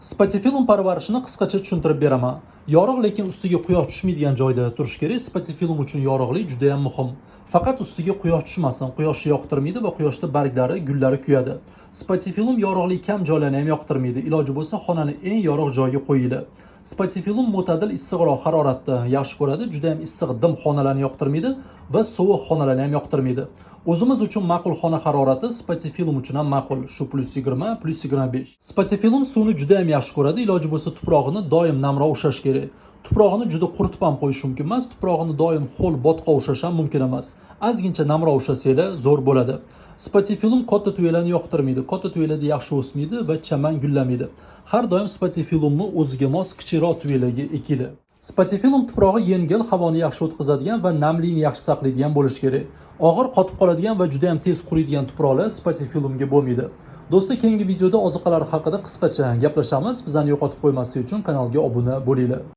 Spatifilum parvarishini qisqacha tushuntirib beraman. Yorug' lekin ustiga quyosh tushmaydigan joyda turish kerak. Spatifilum uchun yorug'lik juda ham muhim. Faqat ustiga quyosh tushmasin. Quyoshni yoqtirmaydi va quyoshda barglari, gullari kuyadi. Spatifilum yorug'lik kam joylarni ham yoqtirmaydi. Iloji bo'lsa xonani eng yorug' joyga qo'yinglar. Spatifilum mo'tadil issiqroq haroratda yaxshi ko'radi. Juda ham issiq dim xonalarni yoqtirmaydi va sovuq xonalarni ham yoqtirmaydi. O'zimiz uchun ma'qul xona harorati Spatifilum uchun ham ma'qul. Shu +20, +25. Spatifilum suvni juda ham yaxshi ko'radi. Iloji bo'lsa tuprog'ini doim namroq ushlash kerak. Tuprog'ini juda quritib ham qo'yish mumkin emas. Tuprog'ini doim ho'l botqoq ushlash ham mumkin emas. Ozgincha namroq ushlasanglar zo'r bo'ladi. Spatifilum katta tuyalarni yoqtirmaydi. Katta tuyalarda yaxshi o'smaydi va chaman gullamaydi. Har doim Spatifilumni o'ziga mos kichikroq tuyalarga ekinglar. Spatifilum tuprog'i yengil, havoni yaxshi o'tkazadigan va namlikni yaxshi saqlaydigan bo'lishi kerak. Og'ir qotib qoladigan va juda ham tez quriydigan tuproqlar Spatifilumga bo'lmaydi. Do'stlar, keyingi videoda oziqalar haqida qisqacha gaplashamiz. Bizani yo'qotib qo'ymaslik uchun kanalga obuna bo'linglar.